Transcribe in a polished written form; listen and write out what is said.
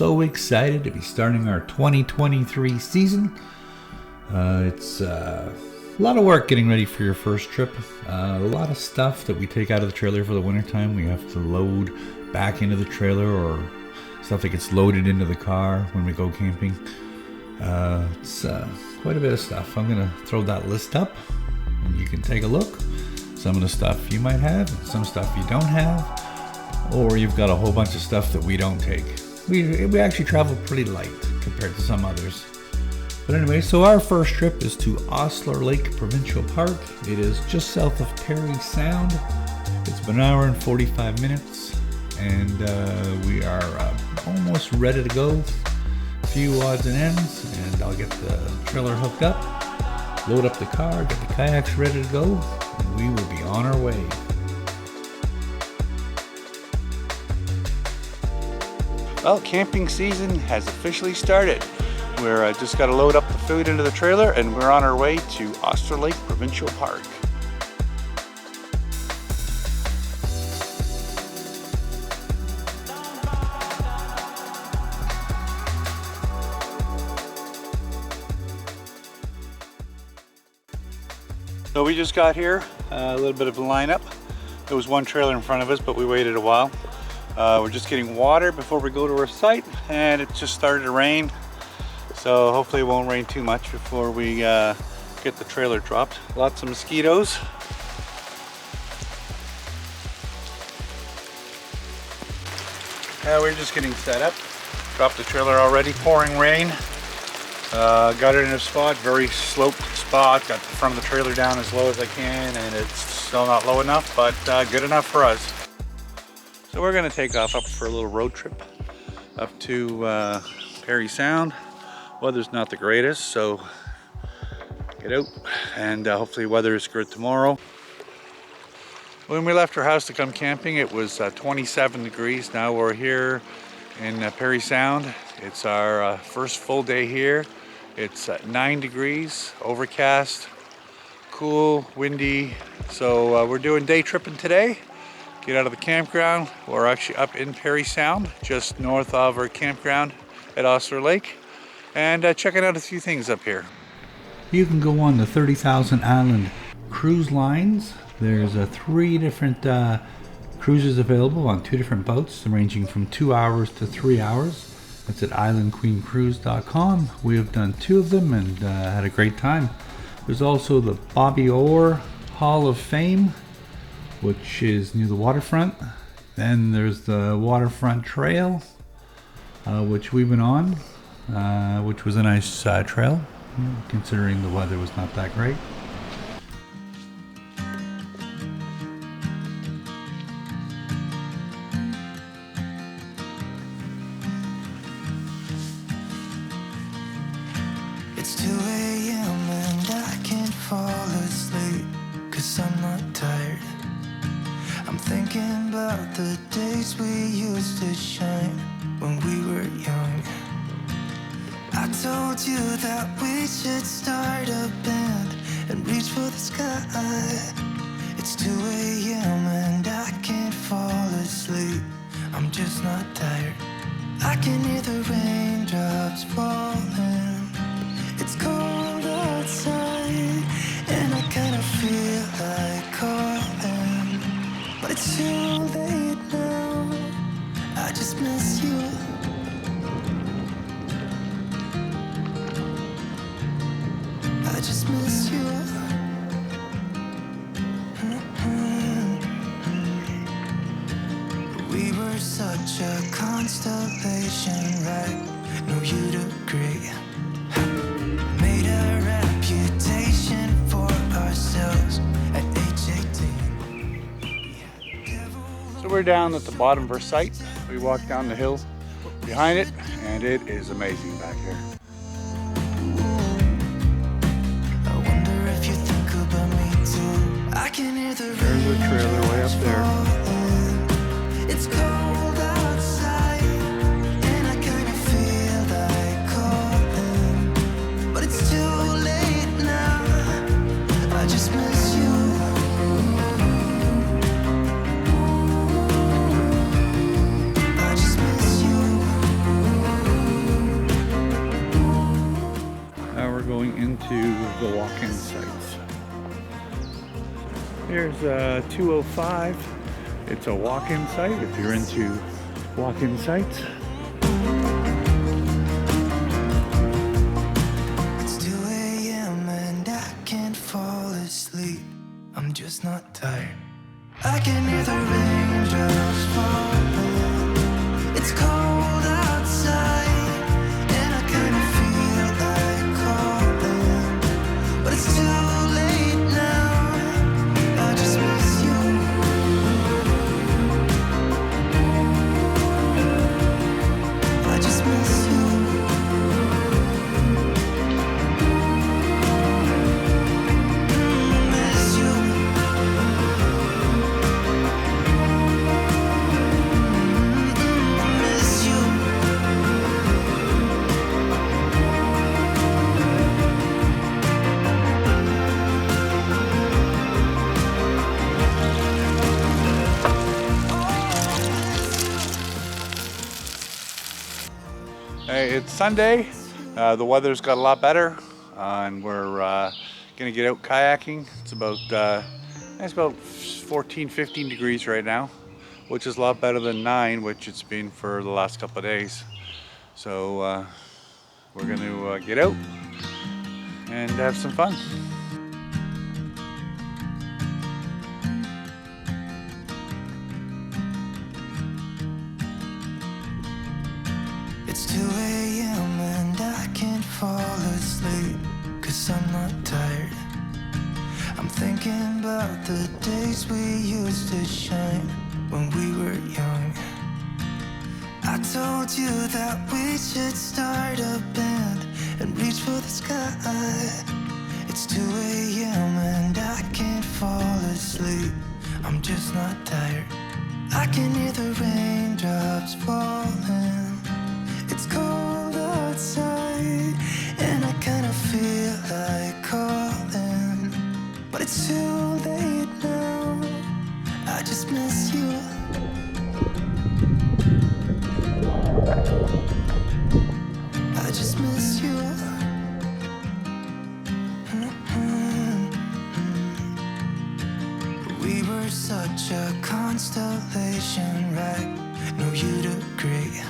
so excited to be starting our 2023 season. It's a lot of work getting ready for your first trip. A lot of stuff that we take out of the trailer for the wintertime we have to load back into the trailer, or stuff that gets loaded into the car when we go camping. It's quite a bit of stuff. I'm going to throw that list up and you can take a look. Some of the stuff you might have, some stuff you don't have, or you've got a whole bunch of stuff that we don't take. We actually travel pretty light compared to some others. But anyway, so our first trip is to Oastler Lake Provincial Park. It is just south of Parry Sound. It's been an hour and 45 minutes, and we are almost ready to go. A few odds and ends, and I'll get the trailer hooked up, load up the car, get the kayaks ready to go, and we will be on our way. Well, camping season has officially started. We're just got to load up the food into the trailer, and we're on our way to Oastler Lake Provincial Park. So we just got here, a little bit of a lineup. There was one trailer in front of us, but we waited a while. We're just getting water before we go to our site, and it just started to rain. So hopefully it won't rain too much before we get the trailer dropped. Lots of mosquitoes. We're just getting set up. Dropped the trailer already, pouring rain. Got it in a spot, very sloped spot. Got the front of the trailer down as low as I can, and it's still not low enough, but good enough for us. So we're gonna take off up for a little road trip up to Parry Sound. Weather's not the greatest, so get out, and hopefully weather is good tomorrow. When we left our house to come camping, it was 27 degrees. Now we're here in Parry Sound. It's our first full day here. It's 9 degrees, overcast, cool, windy. So we're doing day tripping today. Get out of the campground. We're actually up in Parry Sound, just north of our campground at Oastler Lake, and checking out a few things up here. You can go on the 30,000 Island cruise lines. There's 3 different cruises available on 2 different boats, ranging from 2 hours to 3 hours. That's at islandqueencruise.com. We have done 2 of them and had a great time. There's also the Bobby Orr Hall of Fame, which is near the waterfront. Then there's the Waterfront Trail, which we went on, which was a nice trail, considering the weather was not that great. It's 2 a.m. and I can't fall asleep, 'cause I'm not tired. I'm thinking about the days we used to shine when we were young. I told you that we should start a band and reach for the sky. It's 2 a.m. and I can't fall asleep. I'm just not tired. I can hear the raindrops falling. It's cold outside and I kinda feel like calling, but it's too late now. I just miss you. I just miss you. We were such a constellation, right? No, you'd agree. Made a reputation for ourselves at age 18. So we're down at the bottom of our site. We walk down the hill behind it, and it is amazing back here. I wonder if you think about me too. I can hear the There's a trailer way up there. It's cold outside and I kinda feel like calling, but it's too late now. I just miss you. I just miss you. into the walk-in sites. Here's 205. It's a walk-in site if you're into walk-in sites. It's 2 a.m. and I can't fall asleep. I'm just not tired. I can hear the raindrops falling. It's cold outside, and I kind of feel like calling, but it's too late now. I just miss you. I just miss you. Miss you. Miss you. Hey, it's Sunday. The weather's got a lot better, and we're gonna get out kayaking. It's about 14, 15 degrees right now, which is a lot better than 9, which it's been for the last couple of days. So we're gonna get out and have some fun. It's 2 a.m. and I can't fall asleep, 'cause I'm not tired. I'm thinking about the days we used to shine when we were young. I told you that we should start a band and reach for the sky. It's 2 a.m. and I can't fall asleep. I'm just not tired. I can hear the raindrops falling. It's cold outside, and I kind of feel like calling, but it's too late now. I just miss you. I just miss you. We were such a constellation, right? No, you'd agree.